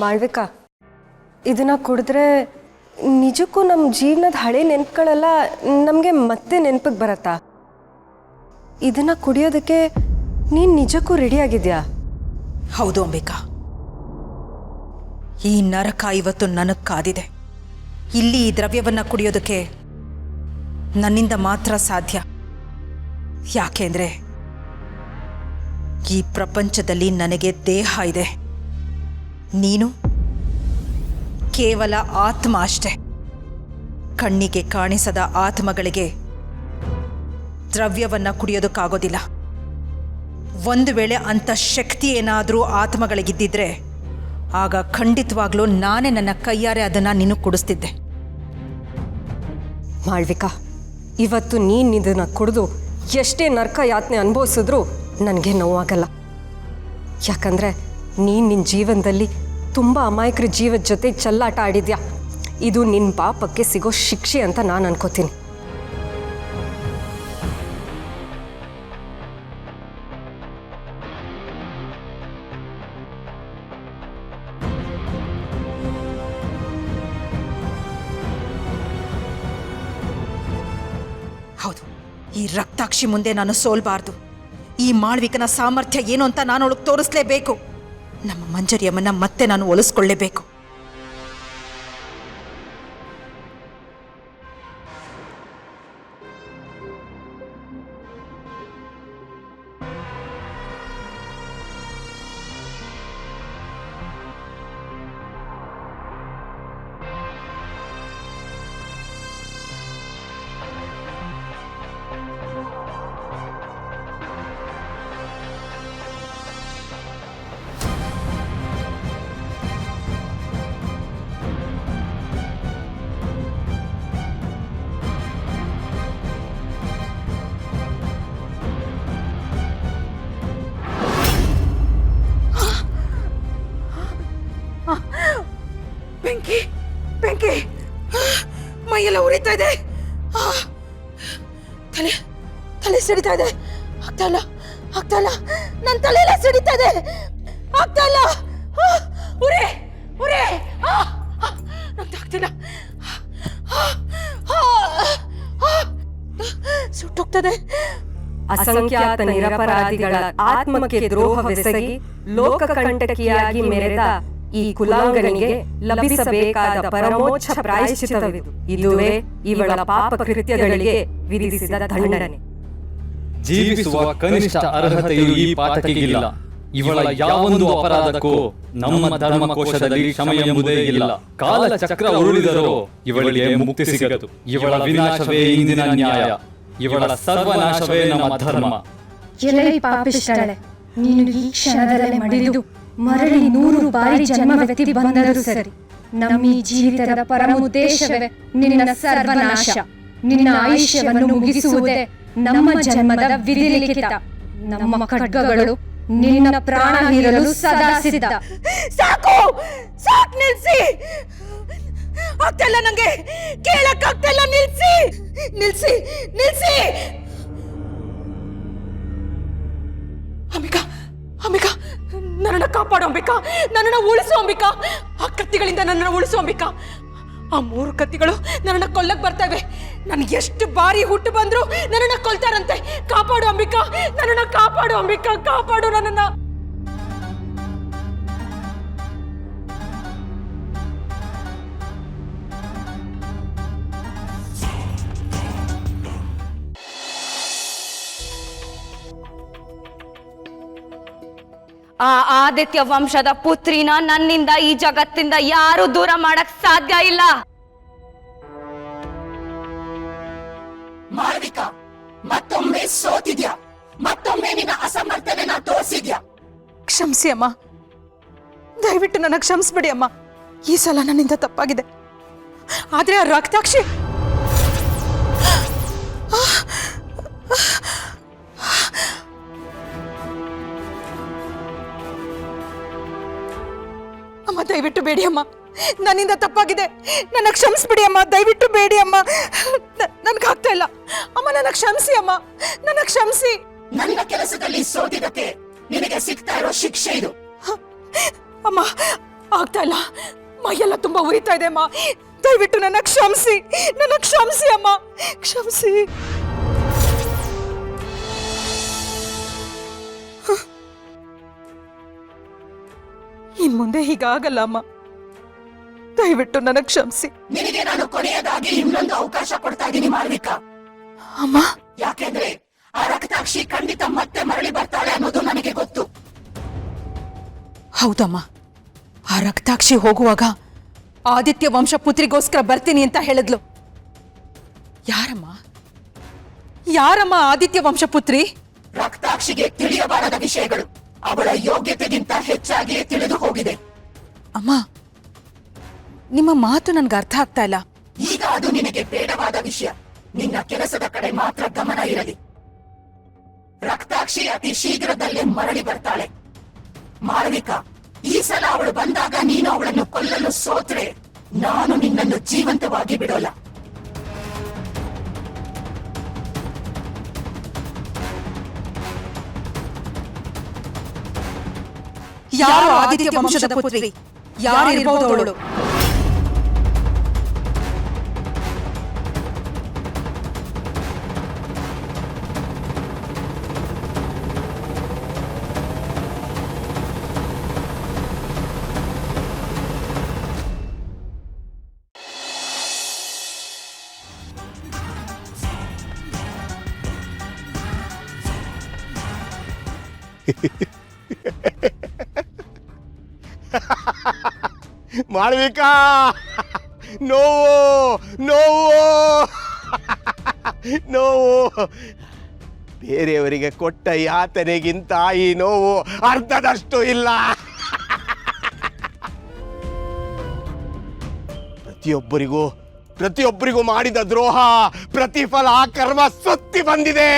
ಮಾಳ್ವಿಕಾ, ಇದನ್ನ ಕುಡಿದ್ರೆ ನಿಜಕ್ಕೂ ನಮ್ಮ ಜೀವನದ ಹಳೆ ನೆನಪುಗಳೆಲ್ಲ ನಮಗೆ ಮತ್ತೆ ನೆನಪಿಗೆ ಬರತ್ತಾ? ಇದನ್ನ ಕುಡಿಯೋದಕ್ಕೆ ನೀನು ನಿಜಕ್ಕೂ ರೆಡಿಯಾಗಿದ್ಯಾ? ಹೌದು ಅಂಬಿಕಾ, ಈ ನರಕ ಇವತ್ತು ನನಗೆ ಕಾದಿದೆ. ಇಲ್ಲಿ ಈ ದ್ರವ್ಯವನ್ನು ಕುಡಿಯೋದಕ್ಕೆ ನನ್ನಿಂದ ಮಾತ್ರ ಸಾಧ್ಯ. ಯಾಕೆಂದ್ರೆ ಈ ಪ್ರಪಂಚದಲ್ಲಿ ನನಗೆ ದೇಹ ಇದೆ, ನೀನು ಕೇವಲ ಆತ್ಮ ಅಷ್ಟೆ. ಕಣ್ಣಿಗೆ ಕಾಣಿಸದ ಆತ್ಮಗಳಿಗೆ ದ್ರವ್ಯವನ್ನು ಕುಡಿಯೋದಕ್ಕಾಗೋದಿಲ್ಲ. ಒಂದು ವೇಳೆ ಅಂಥ ಶಕ್ತಿ ಏನಾದರೂ ಆತ್ಮಗಳಿಗಿದ್ದಿದ್ರೆ ಆಗ ಖಂಡಿತವಾಗ್ಲೂ ನಾನೇ ನನ್ನ ಕೈಯಾರೆ ಅದನ್ನು ನೀನು ಕುಡಿಸ್ತಿದ್ದೆ. ಮಾಳ್ವಿಕಾ, ಇವತ್ತು ನೀನು ಇದನ್ನು ಕುಡಿದು ಎಷ್ಟೇ ನರಕ ಯಾತನೆ ಅನುಭವಿಸಿದ್ರೂ ನನಗೆ ನೋವಾಗಲ್ಲ. ಯಾಕಂದರೆ ನೀನು ನಿನ್ನ ಜೀವನದಲ್ಲಿ ತುಂಬ ಅಮಾಯಕರ ಜೀವದ ಜೊತೆ ಚೆಲ್ಲಾಟ ಆಡಿದ್ಯಾ. ಇದು ನಿನ್ನ ಪಾಪಕ್ಕೆ ಸಿಗೋ ಶಿಕ್ಷೆ ಅಂತ ನಾನು ಅನ್ಕೋತೀನಿ. ಹೌದು, ಈ ರಕ್ತಾಕ್ಷಿ ಮುಂದೆ ನಾನು ಸೋಲ್ಬಾರ್ದು. ಈ ಮಾಳ್ವಿಕನ ಸಾಮರ್ಥ್ಯ ಏನು ಅಂತ ನಾನು ಅವಳಿಗೆ ತೋರಿಸ್ಲೇಬೇಕು. ನಮ್ಮ ಮಂಜರಿಯಮ್ಮನ್ನ ಮತ್ತೆ ನಾನು ಒಲಿಸ್ಕೊಳ್ಳೇಬೇಕು. ಬೆಂಕಿ ಬೆಂಕಿ, ಮೈಯೆಲ್ಲ ಉರಿತಾ ಇದೆ. ತಲೆ ತಲೆ ಸಿಡಿತಾ ಇದೆ. ಆಗ್ತಾ ಇಲ್ಲ, ಆಗ್ತಾ ಇಲ್ಲ, ನನ್ನ ತಲೆಯೆಲ್ಲ ಸಿಡಿತಾ ಇದೆ. ಆಗ್ತಾ ಇಲ್ಲ, ಉರಿ ಉರಿ, ನಂಗೆ ಆಗ್ತಿಲ್ಲ, ಸುಟ್ಟೋಗ್ತದೆ. ಅಸಂಖ್ಯಾತ ನಿರಪರಾಧಿಗಳ ಆತ್ಮಕ್ಕೆ ದ್ರೋಹವೆಸಗಿ ಲೋಕಕಂಟಕಿಯಾಗಿ ಮೆರೆದ ಈ ಕುಲಾಂಗನಿಗೆ ಲಭಿಸಬೇಕಾದ ಪರಮೋಚ್ಚ ಪ್ರಾಯಶ್ಚಿತ್ತವಿದು. ಇದುವೇ ಇವಳ ಪಾಪ ಕೃತ್ಯಗಳಿಗೆ ವಿಧಿಸಿದ ದಂಡನೆ. ಜೀವಿಸುವ ಕನಿಷ್ಠ ಅರ್ಹತೆಯು ಈ ಪಾತಕಿಗಿಲ್ಲ. ಇವಳ ಯಾವೊಂದು ಅಪರಾಧಕ್ಕೂ ನಮ್ಮ ಧರ್ಮಕೋಶದಲ್ಲಿ ಕ್ಷಮೆ ಎಂಬುದೇ ಇಲ್ಲ. ಕಾಲ ಚಕ್ರ ಉರುಳಿದರೂ ಇವಳಿಗೆ ಮುಕ್ತಿ ಸಿಗದು. ಇವಳ ವಿನಾಶವೇ ಇಂದಿನ ನ್ಯಾಯ, ಇವಳ ಸರ್ವನಾಶವೇ ನಮ್ಮ ಧರ್ಮ. ಎಲೆ ಪಾಪಿಷ್ಠಳೆ, ನೀನು ಈ ಕ್ಷಣದಲ್ಲೇ ಮಡಿದು ಮರಳಿ 100 ಬಾರಿ ಜನ್ಮವೆತ್ತಿ ಬಂದರೂ ಸರಿ, ನಮ್ಮ ಈ ಜೀವಿತದ ಪರಮೋದ್ದೇಶವೇ ನಿನ್ನ ಸರ್ವನಾಶ. ನಿನ್ನ ಆಯುಷ್ಯವನ್ನು ಮುಗಿಸುವುದೇ ನಮ್ಮ ಜನ್ಮದ ವಿಧಿಲಿಖಿತ. ನಮ್ಮ ಖಡ್ಗಗಳು ನಿನ್ನ ಪ್ರಾಣ ಹೀರಲು ಸದಾ ಸಿದ್ಧ. ಸಾಕು ಸಾಕು, ನಿಲ್ಸಿ. ಆಗ್ತಿಲ್ಲ, ನಂಗೆ ಕೇಳಕ್ಕಾಗ್ತಿಲ್ಲ. ನಿಲ್ಸಿ ನಿಲ್ಸಿ ನಿಲ್ಸಿ. ಅಂಬಿಕಾ ಅಂಬಿಕಾ, ನನ್ನನ್ನು ಕಾಪಾಡು ಅಂಬಿಕಾ, ನನ್ನನ್ನು ಉಳಿಸು ಅಂಬಿಕಾ. ಆ ಕತ್ತಿಗಳಿಂದ ನನ್ನನ್ನು ಉಳಿಸು ಅಂಬಿಕಾ. ಆ 3 ಕತ್ತಿಗಳು ನನ್ನನ್ನು ಕೊಲ್ಲಕ್ ಬರ್ತವೆ. ನನಗೆ ಎಷ್ಟು ಬಾರಿ ಹುಟ್ಟು ಬಂದ್ರು ನನ್ನನ್ನು ಕೊಲ್ತಾರಂತೆ. ಕಾಪಾಡು ಅಂಬಿಕಾ, ನನ್ನನ್ನು ಕಾಪಾಡು ಅಂಬಿಕಾ, ಕಾಪಾಡು ನನ್ನನ್ನು. ಆ ಆದಿತ್ಯ ವಂಶದ ಪುತ್ರಿನ ನನ್ನಿಂದ ಈ ಜಗತ್ತಿಂದ ಯಾರು ದೂರ ಮಾಡಕ್ ಸಾಧ್ಯ ಇಲ್ಲ. ಮಾಳ್ವಿಕಾ, ಮತ್ತೊಮ್ಮೆ ಸೋತಿದ್ಯಾ, ಮತ್ತೊಮ್ಮೆ ನಿನ್ನ ಅಸಮರ್ಥನೆನ ತೋರಿಸಿದ್ಯಾ. ಕ್ಷಮಿಸಿ ಅಮ್ಮ, ದಯವಿಟ್ಟು ನನ್ನ ಕ್ಷಮಿಸ್ಬಿಡಿ ಅಮ್ಮ. ಈ ಸಲ ನನ್ನಿಂದ ತಪ್ಪಾಗಿದೆ. ಆದ್ರೆ ಆ ರಕ್ತಾಕ್ಷಿ ಅಮ್ಮ, ದಯವಿಟ್ಟು ಬೇಡಿ ಅಮ್ಮ, ನನ್ನಿಂದ ತಪ್ಪಾಗಿದೆ. ನನ್ನ ಕ್ಷಮಿಸ್ಬಿಡಿ ಅಮ್ಮ, ದಯವಿಟ್ಟು ಬೇಡಿ ಅಮ್ಮ. ನನ್ಗಾಗ್ತಾ ಇಲ್ಲ ಅಮ್ಮ, ನನ್ನ ಕ್ಷಮಿಸಿ ಅಮ್ಮ, ನನ್ನ ಕ್ಷಮಿಸಿ. ನನ್ನ ಕೆಲಸದಲ್ಲಿ ಸೋತಿದ್ದಕ್ಕೆ ನಿನಗೆ ಸಿಗ್ತಾ ಇರೋ ಶಿಕ್ಷೆ ಇದು. ಅಮ್ಮ, ಆಗ್ತಾ ಇಲ್ಲ, ಮೈಯೆಲ್ಲ ತುಂಬಾ ಉರಿತಾ ಇದೆ ಅಮ್ಮ. ದಯವಿಟ್ಟು ನನ್ನ ಕ್ಷಮಿಸಿ ಅಮ್ಮ, ಕ್ಷಮಿಸಿ. ಇನ್ ಮುಂದೆ ಹೀಗಾಗಲ್ಲ ಅಮ್ಮ, ದಯವಿಟ್ಟು ನನಗೆ ಕ್ಷಮಿಸಿ. ನಿನಗೆ ನಾನು ಕೊನೆಯದಾಗಿ ಇನ್ನೊಂದು ಅವಕಾಶ ಕೊಡ್ತಾ ಇದ್ದೀನಿ ಮಾಳವಿಕಾ. ಅಮ್ಮ, ಯಾಕೆಂದ್ರೆ ಆ ರಕ್ತಾಕ್ಷಿ ಖಂಡಿತ ಮತ್ತೆ ಮರಳಿ ಬರ್ತಾಳೆ ಅನ್ನೋದು ನನಗೆ ಗೊತ್ತು. ಹೌದಮ್ಮ, ಆ ರಕ್ತಾಕ್ಷಿ ಹೋಗುವಾಗ ಆದಿತ್ಯ ವಂಶಪುತ್ರಿಗೋಸ್ಕರ ಬರ್ತೀನಿ ಅಂತ ಹೇಳಿದ್ಲು. ಯಾರಮ್ಮ ಆದಿತ್ಯ ವಂಶಪುತ್ರಿ? ರಕ್ತಾಕ್ಷಿಗೆ ತಿಳಿಯಬಾರದ ವಿಷಯಗಳು ಅವಳ ಯೋಗ್ಯತೆಗಿಂತ ಹೆಚ್ಚಾಗಿ ತಿಳಿದು ಹೋಗಿದೆ. ಅಮ್ಮ, ನಿಮ್ಮ ಮಾತು ನನ್ಗೆ ಅರ್ಥ ಆಗ್ತಾ ಇಲ್ಲ. ಈಗ ಅದು ನಿನಗೆ ಬೇಡವಾದ ವಿಷಯ. ನಿನ್ನ ಕೆಲಸದ ಕಡೆ ಮಾತ್ರ ಗಮನ ಇರಲಿ. ರಕ್ತಾಕ್ಷಿ ಅತಿ ಶೀಘ್ರದಲ್ಲೇ ಮರಳಿ ಬರ್ತಾಳೆ. ಮಾಳವಿಕಾ, ಈ ಸಲ ಅವಳು ಬಂದಾಗ ನೀನು ಅವಳನ್ನು ಕೊಲ್ಲಲು ಸೋತ್ರೆ ನಾನು ನಿನ್ನನ್ನು ಜೀವಂತವಾಗಿ ಬಿಡೋಲ್ಲ. ಯಾರು ಆದಿತ್ಯ ವಂಶದ ಪುತ್ರಿ? ಯಾರಿರ್ಬೋದು ಅವಳು? ಮಾಳವಿಕಾ, ನೋವು ಬೇರೆಯವರಿಗೆ ಕೊಟ್ಟ ಯಾತನೆಗಿಂತ ಈ ನೋವು ಅರ್ಧದಷ್ಟು ಇಲ್ಲ. ಪ್ರತಿಯೊಬ್ಬರಿಗೂ ಮಾಡಿದ ದ್ರೋಹ ಪ್ರತಿಫಲ ಕರ್ಮ ಸುತ್ತಿ ಬಂದಿದೆ.